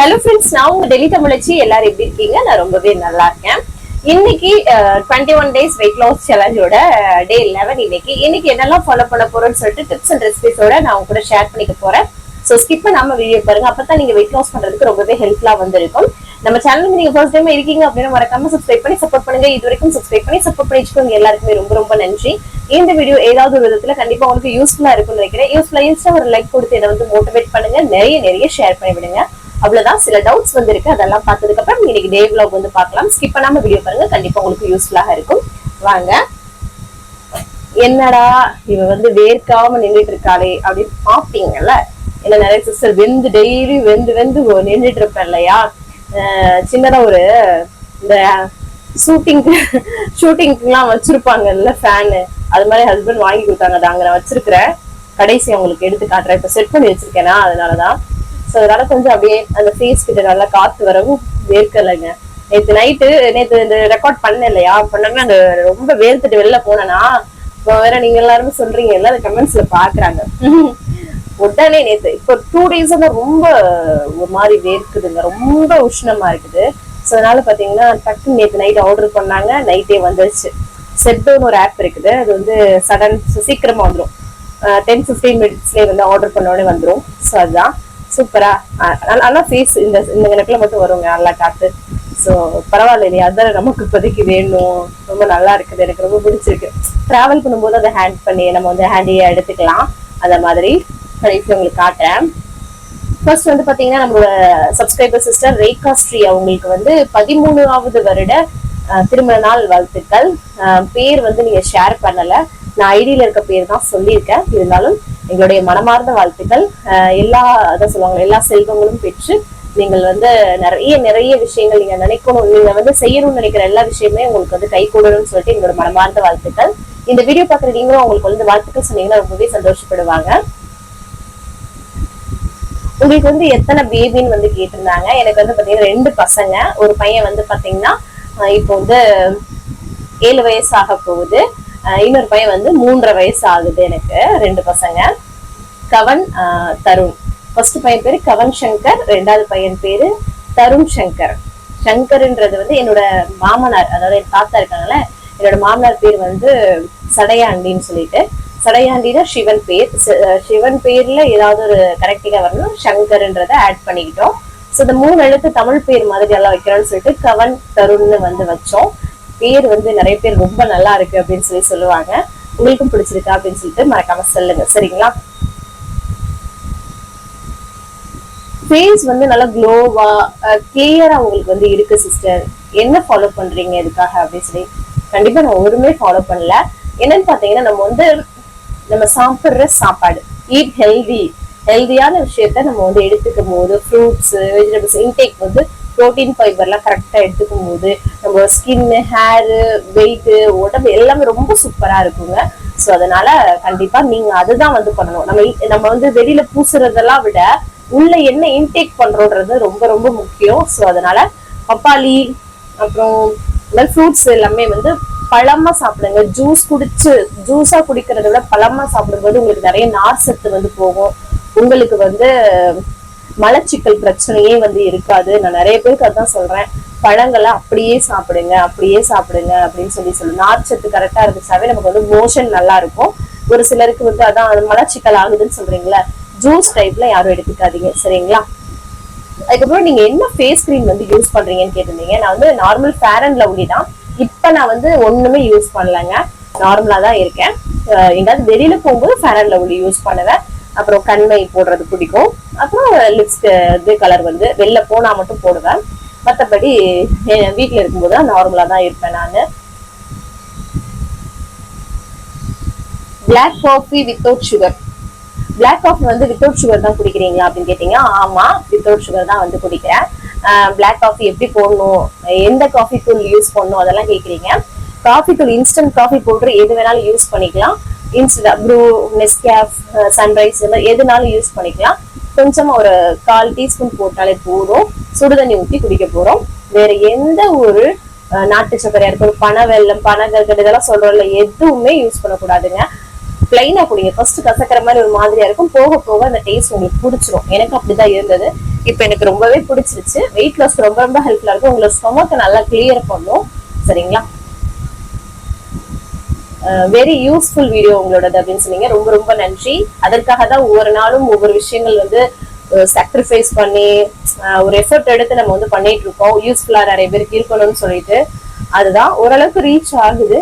Hello friends, நான் உங்க டெல்லி தமிழச்சி. எல்லாரும் எப்படி இருக்கீங்க? நான் ரொம்பவே நல்லா இருக்கேன். இன்னைக்கு 21 டேஸ் வெயிட் லாஸ் சேலஞ்சோட டே 11. இன்னைக்கு என்னெல்லாம் ஃபாலோ பண்ண போறோம்னு சொல்லிட்டு டிப்ஸ் அண்ட் ரெசிபிஸோட நான் உங்க கூட ஷேர் பண்ணிக்க போறேன். ஸோ ஸ்கிப் பண்ணாம வீடியோ பாருங்க. அப்பதான் நீங்க வெயிட் லாஸ் பண்றதுக்கு ரொம்பவே ஹெல்ப்ஃபுல்லா வந்திருக்கும். நம்ம சேனலுக்கு நீங்க ஃபர்ஸ்ட் டைம் இருக்கீங்க அப்படின்னா மறக்காம சப்ஸ்கிரைப் பண்ணி சப்போர்ட் பண்ணுங்க. இது வரைக்கும் சப்ஸ்கிரைப் பண்ணி சப்போர்ட் பண்ணிச்சுக்கோங்க. எல்லாருக்குமே ரொம்ப ரொம்ப நன்றி. இந்த வீடியோ ஏதாவது ஒரு விதத்துல கண்டிப்பா உங்களுக்கு யூஸ்ஃபுல்லா இருக்கும்னு நினைக்கிறேன். யூஸ்ஃபுல்லா இருந்துச்சுன்னா ஒரு லைக் கொடுத்து இதை வந்து மோட்டிவேட் பண்ணுங்க. நிறைய ஷேர் பண்ணி விடுங்க. அவ்வளவுதான். சில டவுட்ஸ் வந்திருக்கு, அதெல்லாம் பார்த்ததுக்கு அப்புறம் இன்னைக்கு டே விலாக் வந்து பார்க்கலாம். ஸ்கிப் பண்ணாம வீடியோ பாருங்க, கண்டிப்பா உங்களுக்கு யூஸ்ஃபுல்லாக இருக்கும். வாங்க. என்னடா இவ வந்து வேர்க்காம நின்றுட்டு இருக்காளே அப்படின்னு பாப்பீங்கல்ல. என்ன நிறைய சிஸ்டர் டெய்லி வெந்து நின்றுட்டு இருப்பேன் இல்லையா. சின்னதா ஒரு இந்த ஷூட்டிங்க்குலாம் வச்சிருப்பாங்கல்ல ஃபேனு, அது மாதிரி ஹஸ்பண்ட் வாங்கி கொடுத்தாங்க. அதை அங்க நான் வச்சிருக்கிறேன். கடைசி அவங்களுக்கு எடுத்து காட்டுறேன். இப்ப செட் பண்ணி வச்சிருக்கேனா, அதனாலதான். சோ அதனால கொஞ்சம் அப்படியே அந்த ஃபேஸ் கிட்ட நல்லா காத்து வரவும் வேர்க்கலைங்க. நேத்து இந்த ரெக்கார்ட் பண்ண இல்லையா, பண்ணாம அந்த ரொம்ப வேர்த்துட்டு வெளில போனேன்னா வேற நீங்க எல்லாருமே சொல்றீங்க, எல்லாரும் கமெண்ட்ஸ்ல பாக்குறாங்க. உடனே நேத்து இப்போ 2 டேஸ் தான் ரொம்ப ஒரு மாதிரி வேர்க்குதுங்க, ரொம்ப உஷ்ணமா இருக்குது. சோ அதனால பாத்தீங்கன்னா டக்கு நேத்து நைட் ஆர்டர் பண்ணாங்க, நைட்டே வந்துருச்சு. செப்டோன்னு ஒரு ஆப் இருக்குது, அது வந்து சீக்கிரமா வந்துடும். 10-15 மினிட்ஸ்லயே வந்து ஆர்டர் பண்ண உடனே வந்துடும். ஸோ அதுதான் சூப்பரா. நல்லா ஃபேஸ் இந்த கணக்குல மட்டும் வருங்க, நல்லா காத்து. ஸோ பரவாயில்ல இல்லையா, அதான் நமக்கு இப்போதைக்கு வேணும். ரொம்ப நல்லா இருக்குது, எனக்கு ரொம்ப பிடிச்சிருக்கு. டிராவல் பண்ணும்போது அதை ஹேண்ட் பண்ணி நம்ம வந்து ஹேண்டியா எடுத்துக்கலாம். அந்த மாதிரி கடைசி உங்களுக்கு காட்டுறேன். ஃபர்ஸ்ட் வந்து பாத்தீங்கன்னா நம்மளோட சப்ஸ்கிரைபர் சிஸ்டர் ரேகா ஸ்ரீ, அவங்களுக்கு வந்து 13வது வருட திருமண நாள் வாழ்த்துக்கள். பேர் வந்து நீங்க ஷேர் பண்ணல, நான் ஐடியில இருக்க பேர் தான் சொல்லியிருக்கேன். இருந்தாலும் எங்களுடைய மனமார்ந்த வாழ்த்துக்கள். அதான் சொல்லுவாங்க, எல்லா செல்வங்களும் பெற்று நீங்கள் வந்து நிறைய விஷயங்கள் நீங்க நினைக்கணும், நீங்க வந்து செய்யணும்னு நினைக்கிற எல்லா விஷயமே உங்களுக்கு வந்து கை கூடணும்னு சொல்லிட்டு எங்களோட மனமார்ந்த வாழ்த்துக்கள். இந்த வீடியோ பாக்குற நீங்களும் உங்களுக்கு வந்து வாழ்த்துக்கள் சொன்னீங்கன்னா ரொம்பவே சந்தோஷப்படுவாங்க. உங்களுக்கு வந்து எத்தனை பேபின்னு வந்து கேட்டிருந்தாங்க. எனக்கு வந்து பாத்தீங்கன்னா 2 பசங்க. ஒரு பையன் வந்து பாத்தீங்கன்னா இப்போ வந்து 7 வயசு ஆக போகுது. இன்னொரு பையன் வந்து 3.5 வயசு ஆகுது. எனக்கு 2 பசங்க, கவன் தருண். ஃபர்ஸ்ட் பையன் பேரு கவன் சங்கர், 2வது பையன் பேரு தருண் சங்கர். சங்கர்ன்றது வந்து என்னோட மாமனார், அதாவது என் தாத்தா இருக்காங்கல்ல, என்னோட மாமனார் பேர் வந்து சடையாண்டின்னு சொல்லிட்டு. சடையாண்டினா சிவன் பேர். சிவன் பேர்ல ஏதாவது ஒரு கரெக்டிங்கா வரணும், சங்கர்ன்றத ஆட் பண்ணிக்கிட்டோம். ஸோ இந்த 3 எழுத்து தமிழ் பேர் மாதிரி எல்லாம் வைக்கிறோம்னு சொல்லிட்டு கவன் தருண்னு வந்து வச்சோம். பேர் வந்து நிறைய பேர் ரொம்ப நல்லா இருக்கு அப்படின்னு சொல்லுவாங்க. உங்களுக்கும் பிடிச்சிருக்கா அப்படின்னு சொல்லிட்டு மறக்காம சொல்லுங்க, சரிங்களா. ஃபேஸ் வந்து நல்லா க்ளோவா கிளியரா உங்களுக்கு வந்து இருக்கு சிஸ்டர். என்ன ஃபாலோ பண்றீங்க இதுக்காக அப்படின்னு சொல்லி கண்டிப்பா நான் ஒருமே ஃபாலோ பண்ணல. என்னன்னு பாத்தீங்கன்னா நம்ம சாப்பிடுற சாப்பாடு, ஈட் ஹெல்தியான விஷயத்த நம்ம வந்து எடுத்துக்கும் போது, ஃப்ரூட்ஸ் வெஜிடபிள்ஸ் இன்டேக் வந்து ப்ரோட்டீன் ஃபைபர்லாம் கரெக்டா எடுத்துக்கும் போது நம்ம ஸ்கின், ஹேரு, வெயிட், உடம்பு எல்லாமே ரொம்ப சூப்பரா இருக்குங்க. ஸோ அதனால கண்டிப்பா நீங்க அதுதான் வந்து பண்ணணும். நம்ம வந்து வெளியில பூசுறதெல்லாம் விட உள்ள என்ன இன்டேக் பண்றோன்றது ரொம்ப ரொம்ப முக்கியம். ஸோ அதனால பப்பாளி அப்புறம் ஃப்ரூட்ஸ் எல்லாமே வந்து பழமா சாப்பிடுங்க. ஜூஸா குடிக்கிறத விட பழமா சாப்பிடும்போது உங்களுக்கு நிறைய நார் சத்து வந்து போகும். உங்களுக்கு வந்து மலச்சிக்கல் பிரச்சனையே வந்து இருக்காது. நான் நிறைய பேருக்கு அதான் சொல்றேன், பழங்களை அப்படியே சாப்பிடுங்க அப்படின்னு சொல்லி நார்ச்சத்து கரெக்டா இருந்துச்சாவே நமக்கு வந்து மோஷன் நல்லா இருக்கும். ஒரு சிலருக்கு வந்து அதான் மலச்சிக்கல் ஆகுதுன்னு சொல்றீங்களா, ஜூஸ் டைப்ல யாரும் எடுத்துக்காதீங்க, சரிங்களா. அதுக்கப்புறம் நீங்க என்ன ஃபேஸ் கிரீம் வந்து யூஸ் பண்றீங்கன்னு கேட்டிருந்தீங்க. நான் வந்து நார்மல் ஃபேர் அண்ட் லவ்லி தான். இப்ப நான் வந்து ஒண்ணுமே யூஸ் பண்ணலங்க, நார்மலா தான் இருக்கேன். எங்காவது வெளியில போகும்போது ஃபேர் அண்ட் லவ்லி யூஸ் பண்ணுவேன். அப்புறம் கண்மை போடுறது பிடிக்கும். அப்புறம் லிப்ஸ்க்கு கலர் வந்து வெளில போனா மட்டும் போடுவேன். மற்றபடி வீட்டுல இருக்கும்போது நார்மலா தான் இருப்பேன் நானு. Black coffee without sugar. Black coffee வந்து வித்தவுட் சுகர் தான் குடிக்கிறீங்களா அப்படின்னு கேட்டீங்க. ஆமா, வித்தவுட் சுகர் தான் வந்து குடிக்கிறேன். பிளாக் காஃபி எப்படி போடணும், எந்த காஃபி தூள் யூஸ் பண்ணணும் அதெல்லாம் கேக்குறீங்க. காஃபி தூள் இன்ஸ்டன்ட் காஃபி பவுடர் எது வேணாலும் யூஸ் பண்ணிக்கலாம். இன்ஸ்டன்ட் ப்ரூ, நெஸ்கேஃப், சன்ரைஸ் எதுனாலும் யூஸ் பண்ணிக்கலாம். கொஞ்சமா ஒரு 1/4 டீஸ்பூன் போட்டாலே போதும். சுடுதண்ணி ஊற்றி குடிக்க போறோம். வேற எந்த ஒரு நாட்டு சர்க்கரையா இருக்கும், பனை வெல்லம், பனை கற்கண்டு இதெல்லாம் சொல்றோம்ல, எதுவுமே யூஸ் பண்ணக்கூடாதுங்க. பிளைனா குடிங்க. ஃபர்ஸ்ட் கசக்கிற மாதிரி ஒரு மாதிரியா இருக்கும், போக போக அந்த டேஸ்ட் உங்களுக்கு பிடிச்சிரும். எனக்கு அப்படிதான் இருந்தது. இப்ப எனக்கு ரொம்பவே பிடிச்சிருச்சு. வெயிட் லாஸ் ரொம்ப ரொம்ப ஹெல்ப்ஃபுல்லா இருக்கும். உங்களோட ஸ்டொமக்கை நல்லா கிளியர் பண்ணும். சரிங்களா? வெரி யூஸ்ஃபுல் வீடியோ உங்களோடது அப்படின்னு சொன்னீங்க. ரொம்ப ரொம்ப நன்றி. அதற்காக தான் ஒவ்வொரு நாளும் ஒவ்வொரு விஷயங்கள் வந்து சாக்ரிஃபைஸ் பண்ணி ஒரு எஃபர்ட் எடுத்து நம்ம வந்து பண்ணிட்டு இருக்கோம். யூஸ்ஃபுல்லா நிறைய பேருக்கு இருக்கணும்னு சொல்லிட்டு அதுதான் ஓரளவுக்கு ரீச் ஆகுது.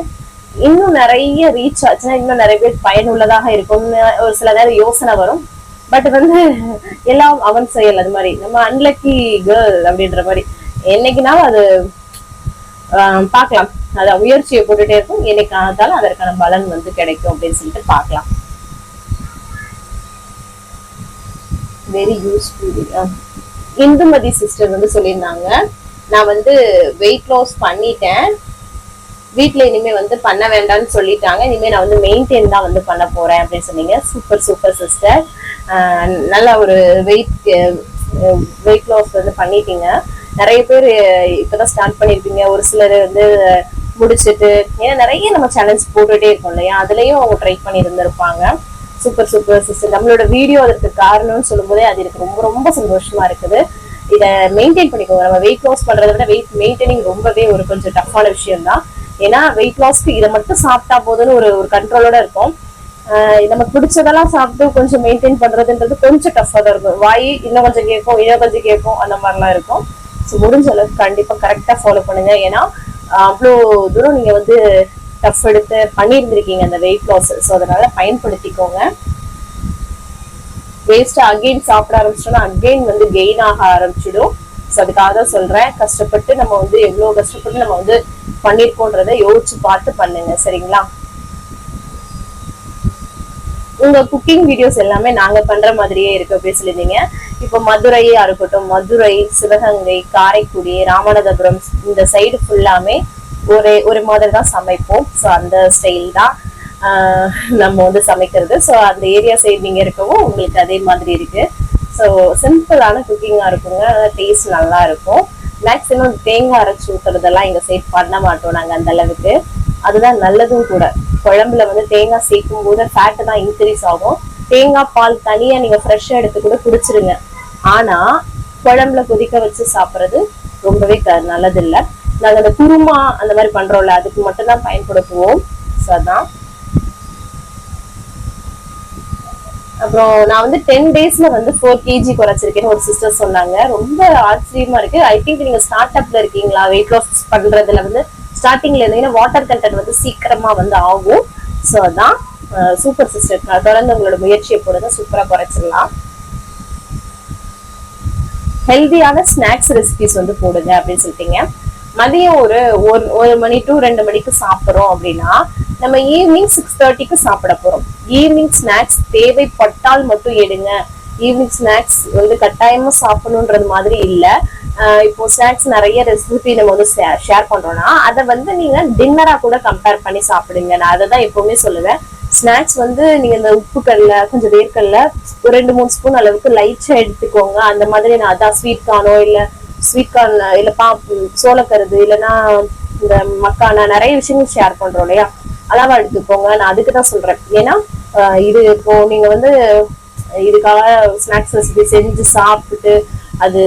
இன்னும் நிறைய ரீச் ஆச்சுன்னா இன்னும் நிறைய பேர் பயனுள்ளதாக இருக்கும்னு ஒரு சில நேரம் யோசனை வரும். பட் வந்து எல்லாம் அவன் செயல். அது மாதிரி நம்ம அன்லக்கி கேர்ள் அப்படின்ற மாதிரி என்னைக்குனாலும் அது பார்க்கலாம். அத முயற்சியை போட்டுட்டே இருக்கும். என்னைக்கு ஆனாலும் அதற்கான பலன் வந்து கிடைக்கும் அப்படின்னு சொல்லிட்டு பார்க்கலாம். Very useful. இந்துமதி சிஸ்டர் வந்து சொல்லியிருந்தாங்க, நான் வந்து வெயிட் லாஸ் பண்ணிட்டேன், வீட்டுல இனிமே வந்து பண்ண வேண்டாம்னு சொல்லிட்டாங்க, இனிமே நான் வந்து மெயின்டைன் தான் வந்து பண்ண போறேன் அப்படின்னு சொன்னீங்க. Super super sister. நல்ல ஒரு வெயிட் லாஸ் வந்து பண்ணிட்டீங்க. நிறைய பேர் இப்பதான் ஸ்டார்ட் பண்ணிருப்பீங்க, ஒரு சிலர் வந்து முடிச்சுட்டு, ஏன்னா நிறைய நம்ம சேலஞ்ச் போட்டுட்டே இருக்கோம் இல்லையா, அதுலயும் அவங்க ட்ரை பண்ணி இருந்திருப்பாங்க. Super super sister. நம்மளோட வீடியோ அதற்கு காரணம்னு சொல்லும் போதே அது எனக்கு ரொம்ப ரொம்ப சந்தோஷமா இருக்குது. இதை மெயின்டைன் பண்ணிக்கோங்க. நம்ம வெயிட் லாஸ் பண்றதை விட வெயிட் மெயின்டைனிங் ரொம்பவே ஒரு கொஞ்சம் டஃப்பான விஷயம் தான். ஏன்னா வெயிட் லாஸ்க்கு இதை மட்டும் சாப்பிட்டா போதுன்னு ஒரு கண்ட்ரோலோட இருக்கும். நமக்கு பிடிச்சதெல்லாம் சாப்பிட்டு கொஞ்சம் மெயின்டைன் பண்றதுன்றது கொஞ்சம் டஃபா தான் இருக்கும். வாய் இன்னும் கொஞ்சம் கேட்கும், இன்னும் கொஞ்சம் கேட்கும், அந்த மாதிரிலாம் இருக்கும். ஸோ முடிஞ்ச அளவுக்கு கண்டிப்பா கரெக்டா ஃபாலோ பண்ணுங்க. ஏன்னா அவ்வளோ தூரம் நீங்க வந்து டஃப் எடுத்து பண்ணியிருந்திருக்கீங்க அந்த வெயிட் லாஸ். ஸோ அதனால பயன்படுத்திக்கோங்க. வேஸ்டா அகெயின் சாப்பிட ஆரம்பிச்சோம்னா அகெயின் வந்து கெயின் ஆக ஆரம்பிச்சிடும். ஸோ அதுக்காக தான் சொல்றேன், கஷ்டப்பட்டு நம்ம வந்து எவ்வளவு கஷ்டப்பட்டு நம்ம வந்து பண்ணிருக்கோன்றதை யோசிச்சு பார்த்து பண்ணுங்க. சரிங்களா? உங்க குக்கிங் வீடியோஸ் எல்லாமே நாங்க பண்ற மாதிரியே இருக்கு அப்படின்னு சொல்லியிருந்தீங்க. இப்போ மதுரையா இருக்கட்டும், மதுரை, சிவகங்கை, காரைக்குடி, ராமநாதபுரம் இந்த சைடு ஃபுல்லாமே ஒரு மாதிரி தான் சமைப்போம். ஸோ அந்த ஸ்டைல் தான் நம்ம வந்து சமைக்கிறது. ஸோ அந்த ஏரியா சைடு நீங்க இருக்கவும் உங்களுக்கு அதே மாதிரி இருக்கு. ஸோ சிம்பிளான குக்கிங்கா இருக்குங்க, டேஸ்ட் நல்லா இருக்கும். மேக்சிமம் தேங்காய் அரைச்சி ஊத்துறதெல்லாம் எங்க சைட் பண்ண மாட்டோம் நாங்க அந்த அளவுக்கு. அதுதான் நல்லதும் கூட. குழம்புல வந்து தேங்காய் சேர்க்கும் போது ஃபேட் தான் இன்க்ரீஸ் ஆகும். தேங்காய் பால் தனியா நீங்க ஃப்ரெஷ்ஷா எடுத்து கூட குடிச்சிருங்க. ஆனா குழம்புல கொதிக்க வச்சு சாப்பிட்றது ரொம்பவே நல்லது இல்லை. நாங்க அந்த குருமா அந்த மாதிரி பண்றோம்ல, அதுக்கு மட்டும் தான் பயன்படுத்துவோம். அதான். அப்புறம் நான் வந்து 10 daysல வந்து 4 kg குறைச்சிருக்கேன்னு ஒரு சிஸ்டர் சொன்னாங்க. ரொம்ப ஆச்சரியமா இருக்கு. ஐ திங்க் நீங்க ஸ்டார்ட் அப்ல இருக்கீங்களா? வெயிட் லாஸ் பண்றதுல வந்து ஸ்டார்டிங்ல இருந்தீங்கன்னா வாட்டர் கண்டென்ட் வந்து சீக்கிரமா வந்து ஆகும். ஸோ அதான் சூப்பர் சிஸ்டர். தொடர்ந்து உங்களோட முயற்சியை போடுங்க, சூப்பரா குறைச்சிடலாம். ஹெல்தியான ஸ்நாக்ஸ் ரெசிபிஸ் வந்து போடுங்க அப்படின்னு சொல்லிட்டீங்க. மதியம் ஒரு மணி டு 2 மணிக்கு சாப்பிட்றோம் அப்படின்னா நம்ம ஈவினிங் 6:30க்கு சாப்பிட போறோம். ஈவினிங் ஸ்நாக்ஸ் தேவைப்பட்டால் மட்டும் எடுங்க. ஈவினிங் ஸ்நாக்ஸ் வந்து கட்டாயமா சாப்பிடணுன்றது மாதிரி இல்ல. இப்போ ஸ்நாக்ஸ் நிறைய ரெசிபி நம்ம வந்து ஷேர் பண்றோம்னா அதை வந்து நீங்க டின்னரா கூட கம்பேர் பண்ணி சாப்பிடுங்க. நான் அதை தான் எப்பவுமே சொல்லுவேன். ஸ்நாக்ஸ் வந்து நீங்க இந்த உப்பு கடலை, கொஞ்சம் வேர்க்கடல, ஒரு 2-3 ஸ்பூன் அளவுக்கு லைட்டா எடுத்துக்கோங்க. அந்த மாதிரி நான் அதான் ஸ்வீட் கார்னோ இல்ல ஸ்வீட் கார்ன் இல்ல சோளக்கருது இல்லைன்னா இந்த மக்கானா நிறைய விஷயங்கள் ஷேர் பண்றோம் இல்லையா, அளவா எடுத்துக்கோங்க. நான் அதுக்கு தான் சொல்றேன். ஏன்னா இது இப்போ நீங்க வந்து இதுக்காக ஸ்நாக்ஸ் ரெசிபி செஞ்சு சாப்பிட்டு அது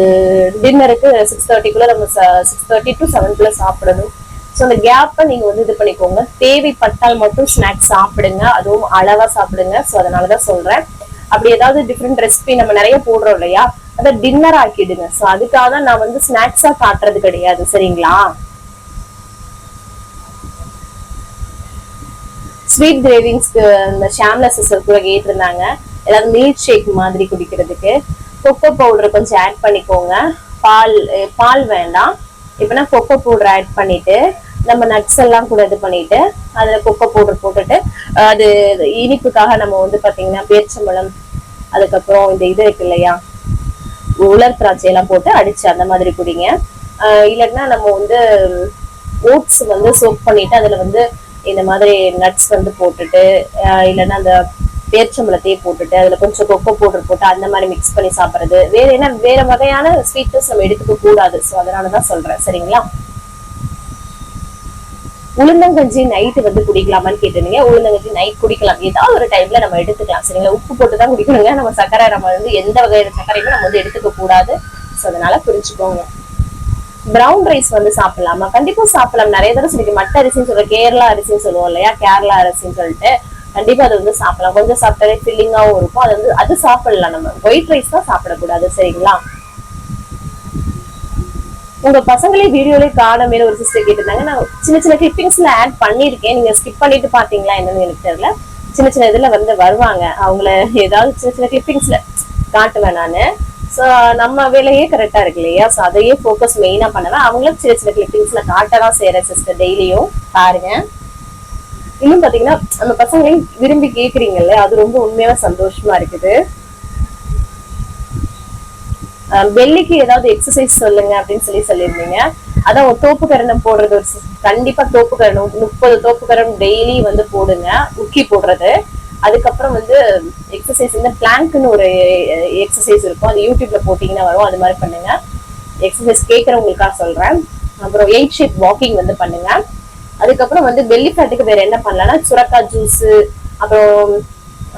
டின்னருக்கு 6:30க்குள்ள நம்ம 6:30 to 7 சாப்பிடணும். ஸோ அந்த கேப்பை நீங்க வந்து இது பண்ணிக்கோங்க. தேவைப்பட்டால் மட்டும் ஸ்நாக்ஸ் சாப்பிடுங்க, அதுவும் அளவா சாப்பிடுங்க. ஸோ அதனாலதான் சொல்றேன். அப்படி ஏதாவது டிஃப்ரெண்ட் ரெசிபி நம்ம நிறைய போடுறோம் இல்லையா, அதை டின்னர் ஆக்கிடுங்க. ஸோ அதுக்காக தான் நான் வந்து ஸ்நாக்ஸா காட்டுறது கிடையாது. சரிங்களா? ஸ்வீட் கிரேவிங்ஸ்க்கு இந்த ஷாம்லா சிஸ்டர் கூட கேட்டிருந்தாங்க, ஏதாவது மில்க் ஷேக் மாதிரி குடிக்கிறதுக்கு கொக்கோ பவுடர் கொஞ்சம் ஆட் பண்ணிக்கோங்க. பால் வேண்டாம். இப்பனா கொக்கோ பவுடர் ஆட் பண்ணிட்டு நம்ம நட்ஸ் எல்லாம் கூட இது பண்ணிட்டு அதுல கொக்கோ பவுடர் போட்டுட்டு அது இனிப்புக்காக நம்ம வந்து பாத்தீங்கன்னா பேரிச்சம்பழம், அதுக்கப்புறம் இந்த இது இருக்கு இல்லையா உலர் திராட்சை எல்லாம் போட்டு அடிச்சு அந்த மாதிரி குடிங்க. இல்லைன்னா நம்ம வந்து ஓட்ஸ் வந்து சோக் பண்ணிட்டு அதுல வந்து இந்த மாதிரி நட்ஸ் வந்து போட்டுட்டு இல்லைன்னா அந்த பேரிச்சம்பழத்தையே போட்டுட்டு அதுல கொஞ்சம் கொக்கோ பவுடர் போட்டு அந்த மாதிரி மிக்ஸ் பண்ணி சாப்பிடுறது. வேற வகையான ஸ்வீட்னஸ் நம்ம எடுத்துக்க கூடாது. ஸோ அதனாலதான் சொல்றேன். சரிங்களா? உளுந்தங்கஞ்சி நைட்டு வந்து குடிக்கலாமான்னு கேட்டுருந்தீங்க. உளுந்தங்கஞ்சி நைட் குடிக்கலாம், ஏதாவது ஒரு டைம்ல நம்ம எடுத்துக்கலாம் சரிங்களா. உப்பு போட்டு தான் குடிக்கணுங்க, நம்ம சர்க்கரை நம்ம வந்து எந்த வகையான சர்க்கரையுமே நம்ம வந்து எடுத்துக்க கூடாது. ஸோ அதனால புரிஞ்சுக்கோங்க. பிரவுன் ரைஸ் வந்து சாப்பிடலாமா? கண்டிப்பா சாப்பிடலாம். நிறைய தடவை சொல்லி மட்ட அரிசின்னு சொல்ற கேரளா அரிசின்னு சொல்லுவோம் இல்லையா, கேரளா அரிசின்னு சொல்லிட்டு கண்டிப்பா அது வந்து சாப்பிடலாம். கொஞ்சம் சாப்பிட்டாலே ஃபில்லிங்காவும் இருக்கும். அது வந்து அது சாப்பிடலாம். நம்ம ஒயிட் ரைஸ் தான் சாப்பிடக்கூடாது சரிங்களா. உங்க பசங்களே வீடியோலயே காணமே ஒரு சிஸ்டர் கேட்டிருந்தாங்க. நான் சின்ன சின்ன கிளிப்பிங்ஸ்ல ஆட் பண்ணிருக்கேன், நீங்க ஸ்கிப் பண்ணிட்டு பாத்தீங்களா என்னன்னு எனக்கு தெரியல. சின்ன சின்ன இதுல வந்து வருவாங்க, அவங்கள ஏதாவது சின்ன சின்ன கிளிப்பிங்ஸ்ல காட்டுவேன் நானு. ஸோ நம்ம வேலையே கரெக்டா இருக்கு இல்லையா, ஸோ அதையே ஃபோக்கஸ் மெயினா பண்ணுவேன். அவங்களும் சின்ன சின்ன கிளிப்பிங்ஸ்ல காட்டதான் செய்யறேன் சிஸ்டர், டெய்லியும் பாருங்க. இன்னும் பாத்தீங்கன்னா நம்ம பசங்களையும் விரும்பி கேக்குறீங்கல்ல, அது ரொம்ப உண்மையான சந்தோஷமா இருக்குது. பெல்லிக்கு ஏதாவது எக்ஸசைஸ் சொல்லுங்க அப்படின்னு சொல்லியிருந்தீங்க. அதான் ஒரு தோப்பு கரணம் போடுறது, ஒரு கண்டிப்பா தோப்பு கரணம் 30 தோப்பு கரணம் டெய்லி வந்து போடுங்க, உக்கி போடுறது. அதுக்கப்புறம் வந்து எக்ஸசைஸ் இந்த பிளாங்க்னு ஒரு எக்ஸசைஸ் இருக்கும், அது யூடியூப்ல போட்டீங்கன்னா வரும், அது மாதிரி பண்ணுங்க. எக்ஸசைஸ் கேட்கறவங்களுக்காக சொல்றேன். அப்புறம் 8 ஷேப் வாக்கிங் வந்து பண்ணுங்க. அதுக்கப்புறம் வந்து பெல்லி ஃபேட்டுக்கு வேற என்ன பண்ணலாம்னா சுரக்காய் ஜூஸ், அப்புறம்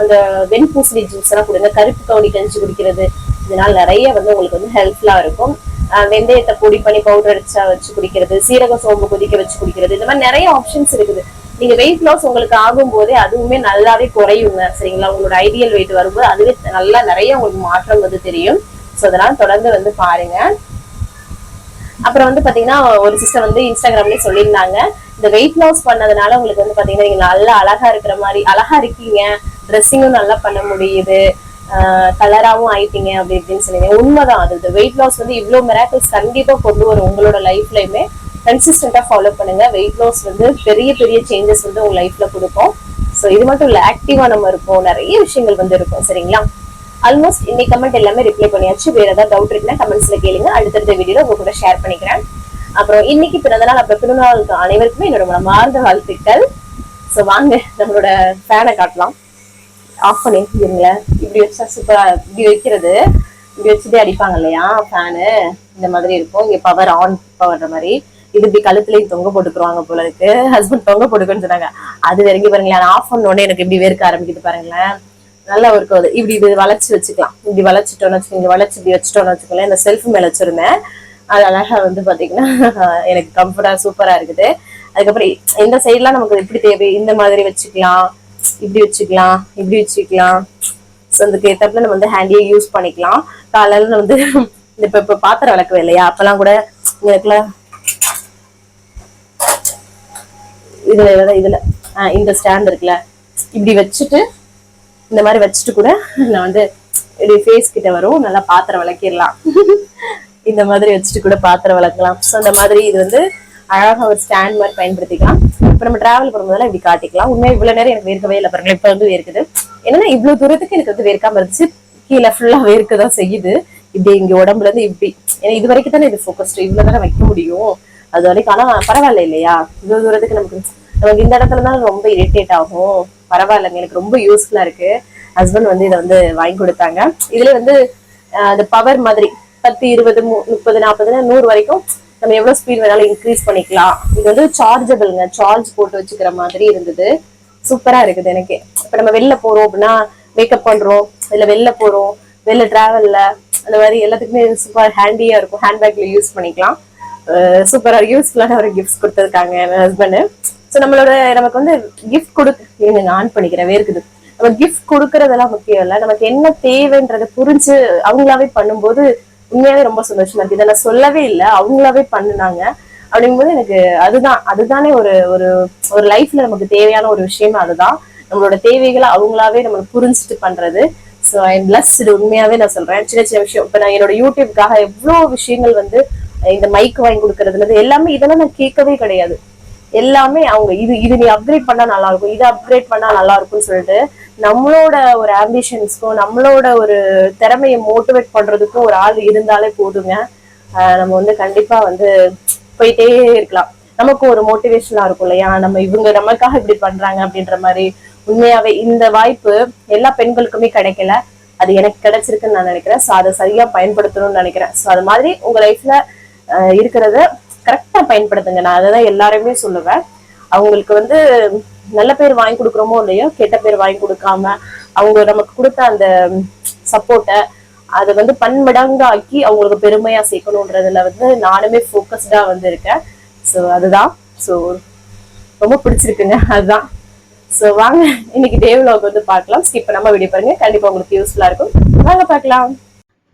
அந்த வெண்பூசணி ஜூஸ் எல்லாம் கொடுங்க, கருப்பு கவுனி கஞ்சி குடிக்கிறது, இதனால நிறைய வந்து உங்களுக்கு வந்து ஹெல்ப்ஃபுல்லா இருக்கும். வெந்தயத்தை பொடி பண்ணி பவுடர் அடிச்சா வச்சு குடிக்கிறது, சீரக சோம்பு கொதிக்க வச்சு குடிக்கிறது, இந்த மாதிரி நிறைய ஆப்ஷன்ஸ் இருக்குது. நீங்க வெயிட் லாஸ் உங்களுக்கு ஆகும் போதே அதுவுமே நல்லாவே குறையுங்க சரிங்களா. உங்களோட ஐடியல் வெயிட் வரும்போது அதுவே நல்லா நிறைய உங்களுக்கு மாற்றம் வந்து தெரியும். ஸோ அதனால தொடர்ந்து வந்து பாருங்க. அப்புறம் வந்து பாத்தீங்கன்னா ஒரு சிஸ்டர் வந்து இன்ஸ்டாகிராம்லயே சொல்லியிருந்தாங்க, இந்த வெயிட் லாஸ் பண்ணதுனால உங்களுக்கு வந்து பாத்தீங்கன்னா நீங்க நல்லா அழகா இருக்கிற மாதிரி, அழகா இருக்கீங்க, ட்ரெஸ்ஸிங்கும் நல்லா பண்ண முடியுது, கலராவும் ஆயிட்டீங்க அப்படி இப்படின்னு சொன்னீங்க. உண்மைதான், அது வெயிட் லாஸ் வந்து இவ்வளவு மிராக்கிள்ஸ் கண்டிப்பா கொண்டு வரும் உங்களோட லைஃப்லயுமே. கன்சிஸ்டன்டா ஃபாலோ பண்ணுங்க. வெயிட் லாஸ் வந்து பெரிய பெரிய சேஞ்சஸ் வந்து உங்க லைஃப்ல கொடுக்கும். ஸோ இது மட்டும் இல்ல, ஆக்டிவா நம்ம இருப்போம், நிறைய விஷயங்கள் வந்து இருக்கும் சரிங்களா. ஆல்மோஸ்ட் இன்னைக்கு கமெண்ட் எல்லாமே ரிப்ளை பண்ணியாச்சு. வேற ஏதாவது டவுட் இருக்குன்னா கமெண்ட்ஸ்ல கேளுங்க, அடுத்தடுத்த வீடியோல உங்க கூட ஷேர் பண்ணிக்கிறேன். அப்புறம் இன்னைக்கு பிறந்தநாள், அப்புறம் பிறந்தநாளுக்கு அனைவருக்குமே என்னோட மனமார்ந்த வாழ்த்துக்கள். ஸோ வாங்க நம்மளோட ஃபேனை காட்டலாம். ஆஃப் பண்ணிருக்கீங்களா, இப்படி வச்சா சூப்பரா, இப்படி வைக்கிறது, இப்படி வச்சுட்டே அடிப்பாங்க இல்லையா ஃபேனு, இந்த மாதிரி இருக்கும். இங்க பவர் ஆன் பவர் மாதிரி, இது இப்படி கழுத்துலயும் தொங்க போட்டுக்குருவாங்க போல இருக்கு. ஹஸ்பண்ட் தொங்க போட்டுக்குன்னு சொன்னாங்க, அது வரைக்கும் பாருங்களேன். ஆஃப் பண்ண உடனே எனக்கு இப்படி வேர்க்க ஆரம்பிக்குது பாருங்களேன், நல்லா இருக்கும். அது இப்படி இது வளைச்சு வச்சுக்கலாம், இப்படி வளைச்சிட்டோம்னு வச்சுக்கோங்க, வளைச்சு இப்படி வச்சுட்டோம்னு வச்சுக்கோங்களேன். இந்த செல்ஃப் மேல வச்சிருந்தேன், அது அழகா வந்து பாத்தீங்கன்னா எனக்கு கம்ஃபர்டா சூப்பரா இருக்குது. அதுக்கப்புறம் இந்த சைட்லாம் நமக்கு எப்படி தேவை, இந்த மாதிரி வச்சுக்கலாம், இப்படி வச்சுக்கலாம், இப்படி வச்சுக்கலாம். ஸோ அதுக்கு ஏற்றப்பல நம்ம வந்து ஹேண்டியே யூஸ் பண்ணிக்கலாம். காலையில வந்து இப்ப பாத்திரம் விளக்குவேன் இல்லையா, அப்பெல்லாம் கூட இதுல இதுல இந்த ஸ்டாண்ட் இருக்குல்ல, இப்படி வச்சுட்டு இந்த மாதிரி வச்சுட்டு கூட நான் வந்து இப்படி ஃபேஸ் கிட்ட வரும், நல்லா பாத்திரம் விளக்கிடலாம். இந்த மாதிரி வச்சுட்டு கூட பாத்திரம் விளக்கலாம். ஸோ அந்த மாதிரி இது வந்து அழகா ஒரு ஸ்டாண்ட் மாதிரி பயன்படுத்திக்கலாம். இப்ப நம்ம டிராவல் பண்ணும்போதெல்லாம் இப்படி காட்டிக்கலாம். உண்மையா இவ்வளவு நேரம் எனக்கு வேர்க்கவே இல்லை பாருங்களேன், இப்ப வந்து வேர்க்குது. என்னன்னா இவ்வளவு தூரத்துக்கு எனக்கு வந்து வேர்க்காம இருந்துச்சு, கீழே ஃபுல்லா வேர்க்கதான் செய்யுது. இப்படி இங்க உடம்புல இருந்து இப்படி, ஏன்னா இது வரைக்கும் தானே இது ஃபோக்கஸ்ட், இவ்வளவு தானே வைக்க முடியும் அது வரைக்கும். ஆனா பரவாயில்ல இல்லையா, இவ்வளவு தூரத்துக்கு நமக்கு இந்த இடத்துல தான் ரொம்ப இரிட்டேட் ஆகும். பரவாயில்லைங்க, எனக்கு ரொம்ப யூஸ்ஃபுல்லா இருக்கு. ஹஸ்பண்ட் வந்து இதை வந்து வாங்கி கொடுத்தாங்க. இதுல வந்து அந்த பவர் மாதிரி 10, 20, 30, 40, 100 வரைக்கும் நம்ம எவ்வளவு ஸ்பீட் வேணாலும் இன்க்ரீஸ் பண்ணிக்கலாம். இது வந்து சார்ஜபிள்ங்க, சார்ஜ் போட்டு வச்சுக்கிற மாதிரி இருந்தது. சூப்பரா இருக்குது எனக்கு. இப்ப நம்ம வெளில போறோம் அப்படின்னா, மேக்கப் பண்றோம், இல்ல வெளில போறோம், வெளில டிராவல்ல, அந்த மாதிரி எல்லாத்துக்குமே சூப்பர் ஹேண்டியா இருக்கும். ஹேண்ட்பேக்ல யூஸ் பண்ணிக்கலாம். சூப்பரா யூஸ்ஃபுல்லான ஒரு கிஃப்ட் கொடுத்துருக்காங்க என் ஹஸ்பண்ட். ஸோ நமக்கு வந்து கிஃப்ட் கொடுக்க ஆன் பண்ணிக்கிறேன், வேர்க்குது. நம்ம கிஃப்ட் கொடுக்கறதெல்லாம் முக்கியம் இல்ல, நமக்கு என்ன தேவைன்றதை புரிஞ்சு அவங்களாவே பண்ணும்போது உண்மையாவே ரொம்ப சந்தோஷமா இருக்கு. இதை நான் சொல்லவே இல்லை, அவங்களாவே பண்ணுனாங்க. அப்படிங்கும்போது எனக்கு அதுதானே ஒரு ஒரு ஒரு லைஃப்ல நமக்கு தேவையான ஒரு விஷயம். அதுதான் நம்மளோட தேவைகளை அவங்களாவே நம்மளுக்கு புரிஞ்சுட்டு பண்றது. ஸோ ஐ எம் பிளஸ்டு, உண்மையாவே நான் சொல்றேன். சின்ன சின்ன விஷயம், இப்ப நான் என்னோட யூடியூப்காக எவ்வளவு விஷயங்கள் வந்து இந்த மைக் வாங்கி கொடுக்கறதுல இருந்து எல்லாமே, இதெல்லாம் நான் கேட்கவே கிடையாது. எல்லாமே அவங்க இது நீ அப்கிரேட் பண்ணா நல்லா இருக்கும், இதை அப்கிரேட் பண்ணா நல்லா இருக்கும்னு சொல்லிட்டு நம்மளோட ஒரு ஆம்பிஷன்ஸ்க்கும் நம்மளோட ஒரு திறமையை மோட்டிவேட் பண்றதுக்கும் ஒரு ஆள் இருந்தாலே போதுங்க. நம்ம வந்து கண்டிப்பா வந்து போயிட்டே இருக்கலாம். நமக்கு ஒரு மோட்டிவேஷனா இருக்கும் இல்லையா, நம்ம இவங்க நமக்காக இப்படி பண்றாங்க அப்படின்ற மாதிரி. உண்மையாவே இந்த வாய்ப்பு எல்லா பெண்களுக்குமே கிடைக்கல, அது எனக்கு கிடைச்சிருக்குன்னு நான் நினைக்கிறேன். ஸோ அதை சரியா பயன்படுத்தணும்னு நினைக்கிறேன். ஸோ அது மாதிரி உங்க லைஃப்ல இருக்கிறத கரெக்டா பயன்படுத்துங்க. நான் அதான் எல்லாருமே சொல்லுவேன். அவங்களுக்கு வந்து நல்ல பேர் வாங்கி கொடுக்குறோமோ இல்லையோ, கெட்ட பேர் வாங்கி கொடுக்காம அவங்க நமக்கு கொடுத்த அந்த சப்போர்ட்டை அதை வந்து பன்மடங்காக்கி அவங்களுக்கு பெருமையா சேர்க்கணுன்றதுல வந்து நானுமே ஃபோக்கஸ்டா வந்து இருக்கேன். ஸோ அதுதான். ஸோ ரொம்ப பிடிச்சிருக்குங்க, அதுதான். ஸோ வாங்க இன்னைக்கு டே vlog வந்து பார்க்கலாம். ஸ்கிப் பண்ணாம வீடியோ பாருங்க, கண்டிப்பா உங்களுக்கு யூஸ்ஃபுல்லா இருக்கும். வாங்க பார்க்கலாம்.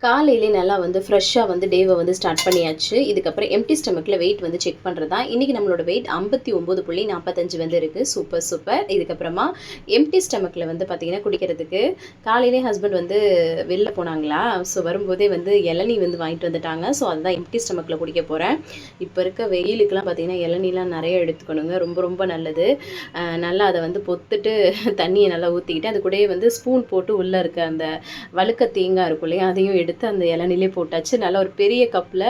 காலையிலே நல்லா வந்து ஃப்ரெஷ்ஷாக வந்து டேவை வந்து ஸ்டார்ட் பண்ணியாச்சு. இதுக்கப்புறம் எம்டி ஸ்டமக்கில் வெயிட் வந்து செக் பண்ணுறது தான். இன்றைக்கி நம்மளோட வெயிட் 59.45 வந்து இருக்குது. Super super. இதுக்கப்புறமா எம்டி ஸ்டமக்கில் வந்து பார்த்திங்கன்னா குடிக்கிறதுக்கு காலையிலே ஹஸ்பண்ட் வந்து வெளில போனாங்களா, ஸோ வரும்போதே வந்து இளநீ வந்து வாங்கிட்டு வந்துட்டாங்க. ஸோ அதுதான் எம்டி ஸ்டமக்கில் குடிக்க போகிறேன். இப்போ இருக்க வெயிலுக்கெலாம் பார்த்திங்கன்னா இளநீலாம் நிறைய எடுத்துக்கணுங்க, ரொம்ப ரொம்ப நல்லது. நல்லா அதை வந்து பொத்துட்டு தண்ணியை நல்லா ஊற்றிக்கிட்டு அது கூடயே வந்து ஸ்பூன் போட்டு உள்ளே இருக்க அந்த வழுக்க தேங்காய் இருக்கும் இல்லையா, அதையும் எடுத்து அந்த இளநிலே போட்டாச்சு. நல்ல ஒரு பெரிய கப்பில்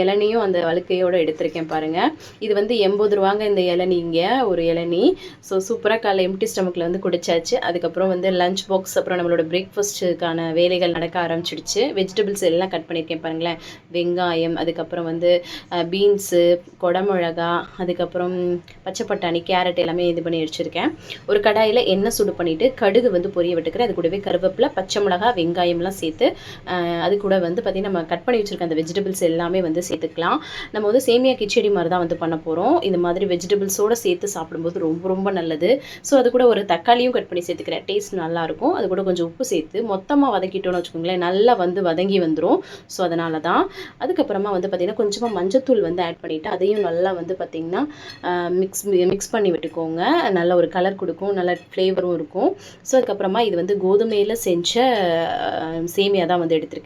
இளநியும் அந்த வழுக்கையோடு எடுத்திருக்கேன் பாருங்கள். இது வந்து 80 ரூபாங்க இந்த இளநீங்க, ஒரு இளநீ. ஸோ சூப்பராக காலைல எம்டி ஸ்டமக்கில் வந்து குடிச்சாச்சு. அதுக்கப்புறம் வந்து லஞ்ச் பாக்ஸ், அப்புறம் நம்மளோட பிரேக்ஃபாஸ்ட்டுக்கான வேலைகள் நடக்க ஆரம்பிச்சிடுச்சு. வெஜிடபிள்ஸ் எல்லாம் கட் பண்ணியிருக்கேன் பாருங்களேன். வெங்காயம், அதுக்கப்புறம் வந்து பீன்ஸு, கொடமிளகா, அதுக்கப்புறம் பச்சை பட்டாணி, கேரட் எல்லாமே இது பண்ணி வச்சுருக்கேன். ஒரு கடாயில் எண்ணெய் சூடு பண்ணிவிட்டு கடுகு வந்து பொரிய விட்டுக்கிறேன். அது கூடவே கருவேப்பிலை, பச்சை மிளகா, வெங்காயம்லாம் சேர்த்து அது கூட வந்து பார்த்திங்கன்னா நம்ம கட் பண்ணி வச்சுருக்க அந்த வெஜிடபிள்ஸ் எல்லாமே வந்து சேர்த்துக்கலாம். நம்ம வந்து சேமியா கிச்சடி மாதிரி தான் வந்து பண்ண போகிறோம். இந்த மாதிரி வெஜிடபிள்ஸோடு சேர்த்து சாப்பிடும்போது ரொம்ப ரொம்ப நல்லது. ஸோ அது கூட ஒரு தக்காளியும் கட் பண்ணி சேர்த்துக்கிறேன், டேஸ்ட் நல்லாயிருக்கும். அது கூட கொஞ்சம் உப்பு சேர்த்து மொத்தமாக வதக்கிட்டோன்னு வச்சுக்கோங்களேன், நல்லா வந்து வதங்கி வந்துடும். ஸோ அதனால தான். அதுக்கப்புறமா வந்து பார்த்திங்கன்னா கொஞ்சமாக மஞ்சத்தூள் வந்து ஆட் பண்ணிவிட்டு அதையும் நல்லா வந்து பார்த்திங்கன்னா மிக்ஸ் பண்ணி விட்டுக்கோங்க. நல்ல ஒரு கலர் கொடுக்கும், நல்ல ஃப்ளேவரும் இருக்கும். ஸோ அதுக்கப்புறமா இது வந்து கோதுமையில் செஞ்ச சேமியா தான் வந்து எடுத்திருக்கேன்.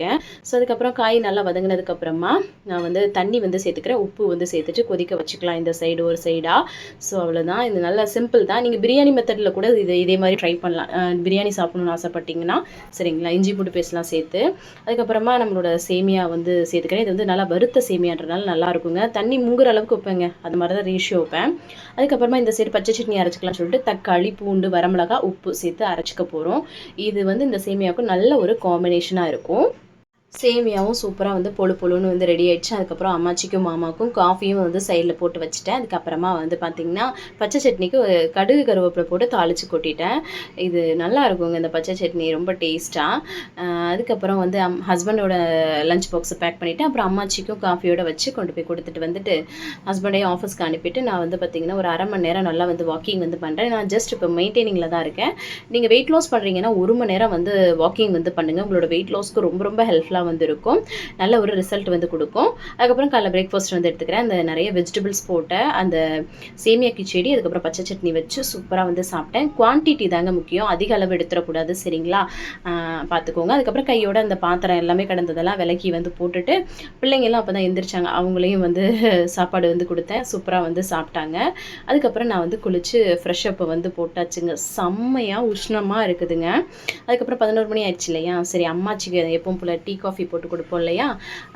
ஸோ அதுக்கப்புறம் காய் நல்லா வதங்கினதுக்கப்புறமா நான் வந்து தண்ணி வந்து சேர்த்துக்கிறேன். உப்பு வந்து சேர்த்துட்டு கொதிக்க வச்சுக்கலாம் இந்த சைடு ஒரு சைடாக. ஸோ அவ்வளோதான். இது நல்லா சிம்பிள் தான். நீங்கள் பிரியாணி மெத்தடில் கூட இதே மாதிரி ட்ரை பண்ணலாம். பிரியாணி சாப்பிடணும்னு ஆசைப்பட்டீங்கன்னா சரிங்களா, இஞ்சி பூண்டு பேஸ்ட்லாம் சேர்த்து. அதுக்கப்புறமா நம்மளோட சேமியா வந்து சேர்த்துக்கிறேன். இது வந்து நல்லா வறுத்த சேமியான்றனால நல்லா இருக்குங்க. தண்ணி முங்குற அளவுக்கு வைப்பேங்க, அது மாதிரி தான் ரேஷியோ வைப்பேன். அதுக்கப்புறமா இந்த சைடு பச்சை சட்னி அரைச்சிக்கலாம்னு சொல்லிட்டு தக்காளி, பூண்டு, வரமிளகா, உப்பு சேர்த்து அரைச்சிக்க போகிறோம். இது வந்து இந்த சேமியாவுக்கு நல்ல ஒரு காம்பினேஷனாக இருக்கும். சேமியாவும் சூப்பராக வந்து பொழுன்னு வந்து ரெடி ஆகிடுச்சு. அதுக்கப்புறம் அம்மாச்சிக்கும் மாமாவுக்கும் காஃபியும் வந்து சைடில் போட்டு வச்சுட்டேன். அதுக்கப்புறமா வந்து பார்த்திங்கன்னா பச்சை சட்னிக்கு கடுகு கருவேப்பிலை போட்டு தாளித்து கொட்டிட்டேன். இது நல்லா இருக்குங்க இந்த பச்சை சட்னி, ரொம்ப டேஸ்ட்டாக. அதுக்கப்புறம் வந்து ஹஸ்பண்டோட லஞ்ச் பாக்ஸை பேக் பண்ணிவிட்டு அப்புறம் அம்மாச்சிக்கும் காஃபியோட வச்சு கொண்டு போய் கொடுத்துட்டு வந்துட்டு ஹஸ்பண்டையும் ஆஃபீஸ்க்கு அனுப்பிட்டு நான் வந்து பார்த்திங்கன்னா ஒரு 1/2 மணி நேரம் நல்லா வந்து வாக்கிங் வந்து பண்ணுறேன். நான் ஜஸ்ட் இப்போ மெயின்டைனிங்கில் தான் இருக்கேன். நீங்கள் வெயிட் லாஸ் பண்ணுறீங்கன்னா 1 மணி நேரம் வந்து வாக்கிங் வந்து பண்ணுங்கள். உங்களோட வெயிட் லாஸ்க்கு ரொம்ப ரொம்ப ஹெல்ப்ஃபுல்லாக வந்து இருக்கும், நல்ல ஒரு ரிசல்ட் வந்து கொடுக்கும். அதுக்கப்புறம் காலைல பிரேக்ஃபாஸ்ட் வந்து எடுத்துக்கிறேன். அந்த நிறைய வெஜிடபிள்ஸ் போட்ட அந்த சேமியா கிச்சடி, அதுக்கப்புறம் பச்சை சட்னி வச்சு சூப்பராக வந்து சாப்பிட்டேன். குவான்டிட்டி தாங்க முக்கியம், அதிக அளவு எடுத்துடக்கூடாது சரிங்களா, பார்த்துக்கோங்க. அதுக்கப்புறம் கையோட அந்த பாத்திரம் எல்லாமே கிடந்ததெல்லாம் விலக்கி வந்து போட்டுட்டு பிள்ளைங்கெல்லாம் அப்போ தான் எந்திரிச்சாங்க, அவங்களையும் வந்து சாப்பாடு வந்து கொடுத்தேன். சூப்பராக வந்து சாப்பிட்டாங்க. அதுக்கப்புறம் நான் வந்து குளித்து ஃப்ரெஷ் அப் வந்து போட்டாச்சுங்க. செம்மையாக உஷ்ணமாக இருக்குதுங்க. அதுக்கப்புறம் 11 மணி ஆயிடுச்சு இல்லையா, சரி அம்மாச்சிக்கு எப்பவும் போல் டீ காஃபி போட்டு கொடுப்போம் இல்லையா,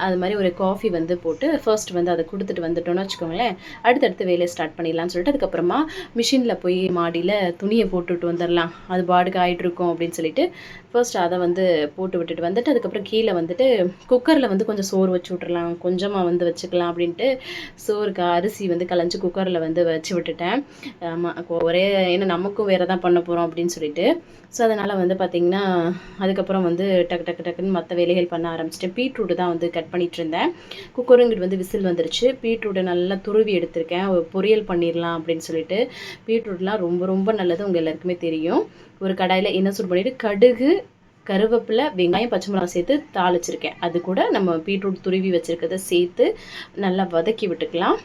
அது மாதிரி ஒரு காஃபி வந்து போட்டு ஃபர்ஸ்ட் வந்து அதை கொடுத்துட்டு வந்துட்டோன்னு வச்சுக்கோங்களேன், அடுத்தடுத்து வேலையை ஸ்டார்ட் பண்ணிடலாம்னு சொல்லிட்டு அதுக்கப்புறமா மிஷினில் போய் மாடியில் துணியை போட்டுவிட்டு வந்துடலாம், அது பாடுக்கு ஆகிட்டு இருக்கும் அப்படின்னு சொல்லிட்டு ஃபர்ஸ்ட் அதை வந்து போட்டு விட்டுட்டு வந்துட்டு அதுக்கப்புறம் கீழே வந்துட்டு குக்கரில் வந்து கொஞ்சம் சோறு வச்சு விட்றலாம், கொஞ்சமாக வந்து வச்சுக்கலாம் அப்படின்ட்டு சோறுக்கு அரிசி வந்து கலைஞ்சி குக்கரில் வந்து வச்சு விட்டுட்டேன். ஒரே ஏன்னா நமக்கும் வேறு தான் பண்ண போகிறோம் அப்படின்னு சொல்லிட்டு. ஸோ அதனால் வந்து பார்த்திங்கன்னா அதுக்கப்புறம் வந்து டக்குன்னு மற்ற வேலைகள் பண்ண ஆரம்பிச்சிட்டேன். பீட்ரூட்டு தான் வந்து கட் பண்ணிகிட்டு இருந்தேன். குக்கரும் இங்கிட்டு வந்து விசில் வந்துருச்சு. பீட்ரூட்டை நல்லா துருவி எடுத்திருக்கேன், பொரியல் பண்ணிடலாம் அப்படின்னு சொல்லிட்டு. பீட்ரூட்லாம் ரொம்ப ரொம்ப நல்லது, உங்கள் எல்லாருக்குமே தெரியும். ஒரு கடாயில் எண்ணெய் சூடு பண்ணிவிட்டு கடுகு, கருவேப்பிலை, வெங்காயம், பச்சை மிளகாய் சேர்த்து தாளிச்சிருக்கேன். அது கூட நம்ம பீட்ரூட் துருவி வச்சுருக்கிறத சேர்த்து நல்லா வதக்கி விட்டுக்கலாம்.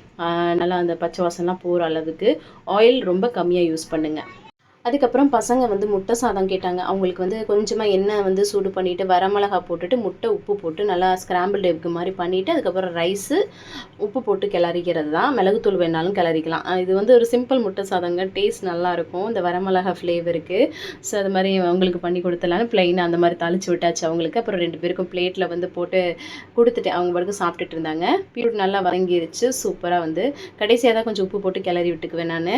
நல்லா அந்த பச்சை வாசம்லாம் போகிற அளவுக்கு. ஆயில் ரொம்ப கம்மியாக யூஸ் பண்ணுங்கள். அதுக்கப்புறம் பசங்க வந்து முட்டை சாதம் கேட்டாங்க. அவங்களுக்கு வந்து கொஞ்சமாக எண்ணெய் வந்து சூடு பண்ணிவிட்டு வரமிளகா போட்டுட்டு முட்டை உப்பு போட்டு நல்லா ஸ்க்ராம்பிள்டு எக் மாதிரி பண்ணிவிட்டு அதுக்கப்புறம் ரைஸு உப்பு போட்டு கிளறிக்கிறது தான். மிளகுத்தூள் வேணாலும் கிளறிக்கலாம். இது வந்து ஒரு சிம்பிள் முட்டை சாதங்க, டேஸ்ட் நல்லாயிருக்கும் இந்த வரமிளகா ஃப்ளேவருக்கு. ஸோ அது மாதிரி அவங்களுக்கு பண்ணி கொடுத்துலான்னு ப்ளைனாக அந்த மாதிரி தாளித்து விட்டாச்சு அவங்களுக்கு. அப்புறம் 2 பேருக்கும் பிளேட்டில் வந்து போட்டு கொடுத்துட்டு அவங்க பாட்டுக்கு சாப்பிட்டுட்டு இருந்தாங்க. பீட்ரூட் நல்லா வதங்கிருச்சு சூப்பராக. வந்து கடைசியாக தான் கொஞ்சம் உப்பு போட்டு கிளறி விட்டுக்குவேன் நான்,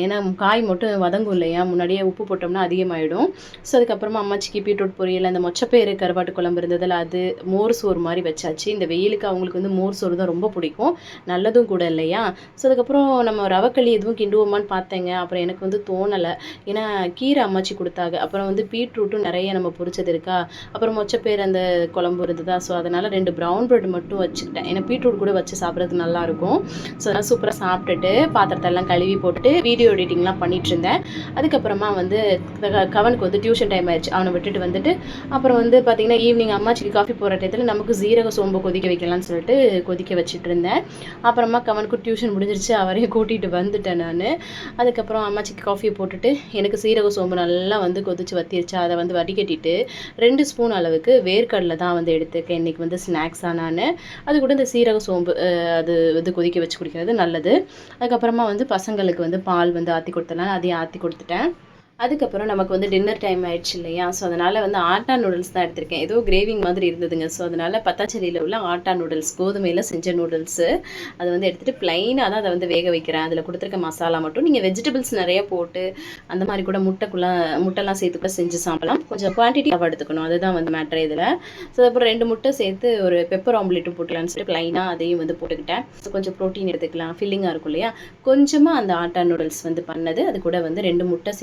ஏன்னா காய் மட்டும் வதங்கும் இல்லையா, இல்லையா, முன்னாடியே உப்பு போட்டோம்னா அதிகமாகிடும். ஸோ அதுக்கப்புறமா அம்மாச்சிக்கு பீட்ரூட் பொரியல், அந்த மொச்சப்பயிறு கருவாட்டு குழம்பு இருந்ததில் அது, மோர் சோறு மாதிரி வச்சாச்சு. இந்த வெயிலுக்கு அவங்களுக்கு வந்து மோர் சோறு தான் ரொம்ப பிடிக்கும், நல்லதும் கூட இல்லையா. ஸோ அதுக்கப்புறம் நம்ம ரவைக்களி எதுவும் கிண்டுவோமான்னு பார்த்தேங்க. அப்புறம் எனக்கு வந்து தோணலை, ஏன்னா கீரை அம்மாச்சி கொடுத்தாங்க. அப்புறம் வந்து பீட்ரூட்டும் நிறைய நம்ம பொரிச்சது இருக்கா, அப்புறம் மொச்சப்பயிறு அந்த குழம்பு இருந்ததா. ஸோ அதனால் 2 ப்ரௌன் ப்ரெட் மட்டும் வச்சுக்கிட்டேன், ஏன்னா பீட்ரூட் கூட வச்சு சாப்பிட்றதுக்கு நல்லாயிருக்கும். ஸோ அதெல்லாம் சூப்பராக சாப்பிட்டுட்டு பாத்திரத்தெல்லாம் கழுவி போட்டுட்டு வீடியோ எடிட்டிங்லாம் பண்ணிட்டு இருந்தேன். அதுக்கப்புறமா வந்து கவனுக்கு வந்து டியூஷன் டைம் ஆயிடுச்சு, அவனை விட்டுட்டு வந்துட்டு அப்புறம் வந்து பார்த்தீங்கன்னா ஈவினிங் அம்மாச்சிக்கு காஃபி போடுற டயத்தில் நமக்கு சீரக சோம்பு கொதிக்க வைக்கலாம்னு சொல்லிட்டு கொதிக்க வச்சுட்டு இருந்தேன். அப்புறமா கவனுக்கு டியூஷன் முடிஞ்சிருச்சு, அவரையும் கூட்டிகிட்டு வந்துட்டேன் நான். அதுக்கப்புறம் அம்மாச்சிக்கு காஃபியை போட்டுட்டு எனக்கு சீரக சோம்பு நல்லா வந்து கொதிச்சு வத்திருச்சு, அதை வந்து வடிகட்டிட்டு 2 ஸ்பூன் அளவுக்கு வேர்க்கடலை தான் வந்து எடுத்துக்கேன் இன்றைக்கி வந்து ஸ்நாக்ஸாக நான். அது கூட இந்த சீரக சோம்பு அது வந்து கொதிக்க வச்சு குடிக்கிறது நல்லது. அதுக்கப்புறமா வந்து பசங்களுக்கு வந்து பால் வந்து ஆற்றி கொடுத்தலாம், அதையும் ஆற்றி கொடுத்துட்டேன். அதுக்கப்புறம் நமக்கு வந்து டின்னர் டைம் ஆயிடுச்சு இல்லையா. ஸோ அதனால் வந்து ஆட்டா நூடுல்ஸ் தான் எடுத்திருக்கேன், ஏதோ கிரேவிங் மாதிரி இருந்ததுங்க. ஸோ அதனால் பத்தாச்சேரியில் உள்ள ஆட்டா நூடுல்ஸ், கோதுமையில் செஞ்ச நூடுல்ஸு, அதை வந்து எடுத்துகிட்டு ப்ளைனாக தான் அதை வந்து வேக வைக்கிறேன். அதில் கொடுத்துருக்க மசாலா மட்டும் நீங்கள் வெஜிடபிள்ஸ் நிறைய போட்டு அந்த மாதிரி கூட முட்டைலாம் சேர்த்து கூட செஞ்சு சாப்பிடலாம். கொஞ்சம் குவான்டிட்டியாக எடுத்துக்கணும், அதுதான் வந்து மேட்ரு இதில். ஸோ அப்புறம் 2 முட்டை சேர்த்து ஒரு பெப்பர் ஆம்லேட்டும் போட்டுக்கலான்னு சொல்லிட்டு ப்ளைனாக அதையும் வந்து போட்டுக்கிட்டேன். ஸோ கொஞ்சம் ப்ரோட்டீன் எடுத்துக்கலாம், ஃபில்லிங்காக இருக்கும் இல்லையா. கொஞ்சமாக அந்த ஆட்டா நூடுல்ஸ் வந்து பண்ணது, அது கூட வந்து 2 முட்டை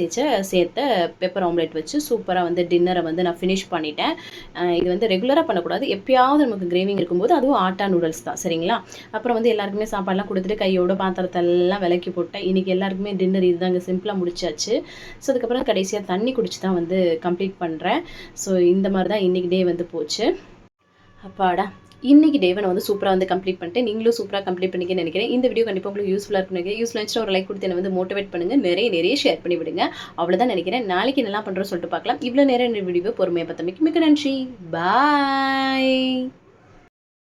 சேர்த்த பெப்பர் ஆம்லேட் வச்சு சூப்பராக வந்து டின்னரை வந்து நான் ஃபினிஷ் பண்ணிட்டேன். இது வந்து ரெகுலராக பண்ணக்கூடாது, எப்பயாவது நமக்கு கிரேவிங் இருக்கும்போது, அதுவும் ஆட்டா நூடுல்ஸ் தான், சரிங்களா. அப்புறம் வந்து எல்லாருக்குமே சாப்பாடுலாம் கொடுத்துட்டு கையோட பாத்திரத்தெல்லாம் விளக்கி போட்டேன். இன்றைக்கி எல்லாருக்குமே டின்னர் இதுதாங்க, சிம்பிளாக முடிச்சாச்சு. ஸோ அதுக்கப்புறம் கடைசியாக தண்ணி குடிச்சு தான் வந்து கம்ப்ளீட் பண்ணுறேன். ஸோ இந்த மாதிரி தான் இன்றைக்கி டே வந்து போச்சு. அப்பாடா, இன்றைக்கி டேவை நான் வந்து சூப்பராக வந்து கம்ப்ளீட் பண்ணிட்டேன். நீங்களும் சூப்பராக கம்ப்ளீட் பண்ணிக்கன்னு நினைக்கிறேன். இந்த வீடியோ கண்டிப்பாக உங்களுக்கு யூஸ்ஃபுல்லாக இருக்குன்னு நினைக்கிறேன். யூஸ்ஃபுல்லாக இருந்துச்சுன்னா ஒரு லைக் கொடுத்து என்னை வந்து மோட்டிவேட் பண்ணுங்கள், நிறைய ஷேர் பண்ணி விடுங்க. அவ்வளோதான் நினைக்கிறேன். நாளைக்கு நல்லா பண்ணுறோன்னு சொல்லிட்டு பார்க்கலாம். இவ்வளோ நேரம் இந்த வீடியோ பொறுமையாக பார்த்தமைக்கு மிக்க நன்றி. பாய்.